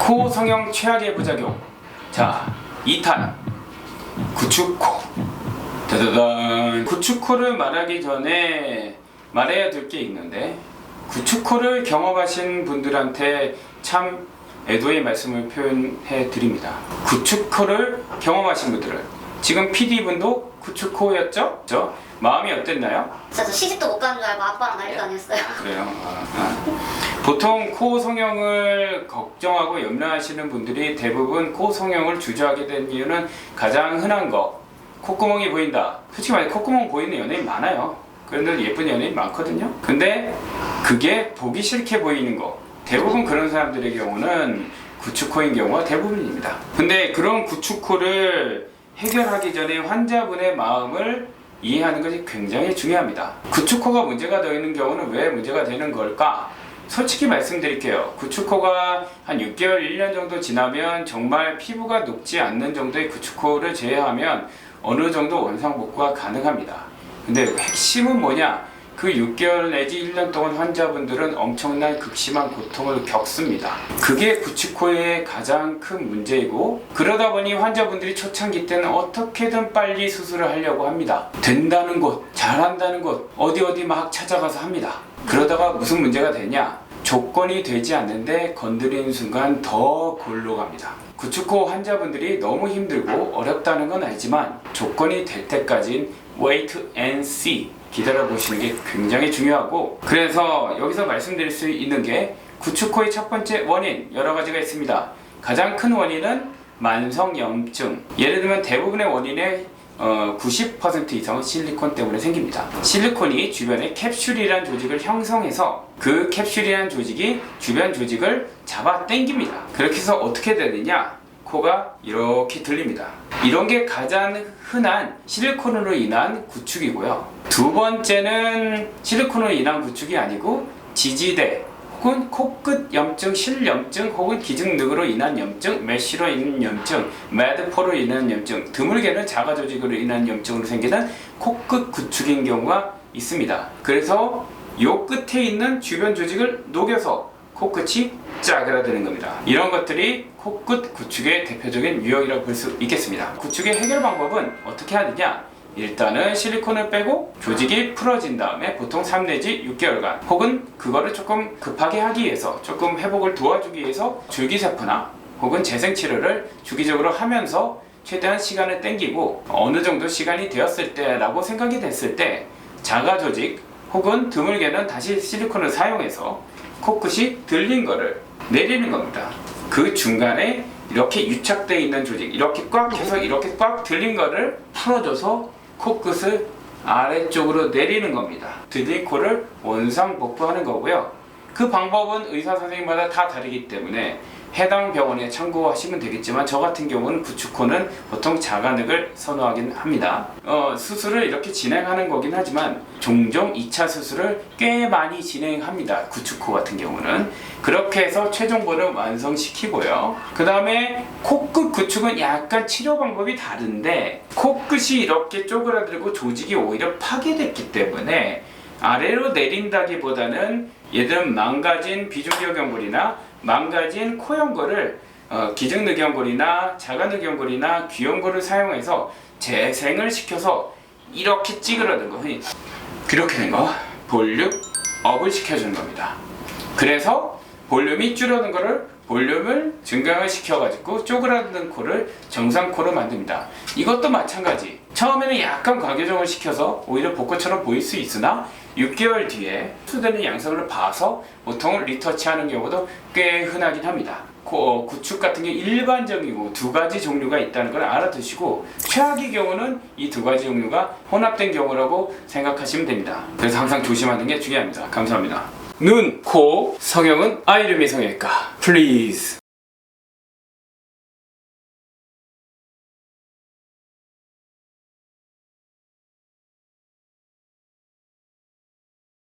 코 성형 최악의 부작용. 자, 2탄 구축코. 짜자잔. 구축코를 말하기 전에 말해야 될 게 있는데, 구축코를 경험하신 분들한테 참 애도의 말씀을 표현해 드립니다. 구축코를 경험하신 분들은, 지금 PD분도 구축코였죠? 마음이 어땠나요? 진짜 저 시집도 못 가는 줄 알고 아빠랑 난리도 아니었어요. 그래요. 보통 코 성형을 걱정하고 염려하시는 분들이 대부분 코 성형을 주저하게 된 이유는 가장 흔한 거, 콧구멍이 보인다. 솔직히 말해 콧구멍 보이는 연예인 많아요. 그런데 예쁜 연예인 많거든요. 근데 그게 보기 싫게 보이는 거, 대부분 그런 사람들의 경우는 구축코인 경우가 대부분입니다. 근데 그런 구축코를 해결하기 전에 환자분의 마음을 이해하는 것이 굉장히 중요합니다. 구축코가 문제가 되는 경우는 왜 문제가 되는 걸까? 솔직히 말씀드릴게요. 구축코가 한 6개월, 1년 정도 지나면 정말 피부가 녹지 않는 정도의 구축코를 제외하면 어느 정도 원상복구가 가능합니다. 근데 핵심은 뭐냐? 그 6개월 내지 1년 동안 환자분들은 엄청난 극심한 고통을 겪습니다. 그게 구축코의 가장 큰 문제이고, 그러다 보니 환자분들이 초창기 때는 어떻게든 빨리 수술을 하려고 합니다. 된다는 곳, 잘한다는 곳, 어디 막 찾아가서 합니다. 그러다가 무슨 문제가 되냐? 조건이 되지 않는데 건드리는 순간 더 골로 갑니다. 구축코 환자분들이 너무 힘들고 어렵다는 건 알지만 조건이 될 때까진 wait and see, 기다려보시는 게 굉장히 중요하고, 그래서 여기서 말씀드릴 수 있는 게 구축코의 첫 번째 원인, 여러 가지가 있습니다. 가장 큰 원인은 만성염증. 예를 들면 대부분의 원인의 90% 이상은 실리콘 때문에 생깁니다. 실리콘이 주변에 캡슐이란 조직을 형성해서 그 캡슐이란 조직이 주변 조직을 잡아 당깁니다. 그렇게 해서 어떻게 되느냐? 코가 이렇게 들립니다. 이런 게 가장 흔한 실리콘으로 인한 구축이고요. 두 번째는 실리콘으로 인한 구축이 아니고 지지대 혹은 코끝 염증, 실염증 혹은 기증늑으로 인한 염증, 메쉬로 인한 염증, 매드포로 인한 염증, 드물게는 자가조직으로 인한 염증으로 생기는 코끝 구축인 경우가 있습니다. 그래서 요 끝에 있는 주변 조직을 녹여서 코끝이 짜그라드는 겁니다. 이런 것들이 코끝 구축의 대표적인 유형이라고 볼 수 있겠습니다. 구축의 해결 방법은 어떻게 하느냐? 일단은 실리콘을 빼고 조직이 풀어진 다음에 보통 3 내지 6개월간, 혹은 그거를 조금 급하게 하기 위해서, 조금 회복을 도와주기 위해서 줄기세포나 혹은 재생치료를 주기적으로 하면서 최대한 시간을 땡기고, 어느 정도 시간이 되었을 때라고 생각이 됐을 때 자가조직 혹은 드물게는 다시 실리콘을 사용해서 코끝이 들린 거를 내리는 겁니다. 그 중간에 이렇게 유착되어 있는 조직, 이렇게 꽉 해서 이렇게 꽉 들린 거를 풀어줘서 코끝을 아래쪽으로 내리는 겁니다. 들린 코를 원상복구하는 거고요. 그 방법은 의사 선생님마다 다 다르기 때문에 해당 병원에 참고하시면 되겠지만, 저 같은 경우는 구축코는 보통 자가늑을 선호하긴 합니다. 수술을 이렇게 진행하는 거긴 하지만 종종 2차 수술을 꽤 많이 진행합니다. 구축코 같은 경우는 그렇게 해서 최종본을 완성시키고요. 그 다음에 코끝 구축은 약간 치료 방법이 다른데, 코끝이 이렇게 쪼그라들고 조직이 오히려 파괴됐기 때문에 아래로 내린다기보다는 얘들은 망가진 비중격연골이나 망가진 코연골을 기증늑연골이나 자가늑연골이나 귀연골을 사용해서 재생을 시켜서 이렇게 찌그러든 거, 그렇게 된 거 볼륨업을 시켜주는 겁니다. 그래서 볼륨이 줄어든 거를 볼륨을 증강을 시켜가지고 쪼그라든 코를 정상코로 만듭니다. 이것도 마찬가지. 처음에는 약간 과교정을 시켜서 오히려 복코처럼 보일 수 있으나 6개월 뒤에 수되는 양상을 봐서 보통 리터치하는 경우도 꽤 흔하긴 합니다. 구축 같은 게 일반적이고 두 가지 종류가 있다는 걸 알아두시고, 최악의 경우는 이 두 가지 종류가 혼합된 경우라고 생각하시면 됩니다. 그래서 항상 조심하는 게 중요합니다. 감사합니다. 눈, 코 성형은 아이름이 성형외과. 플리즈.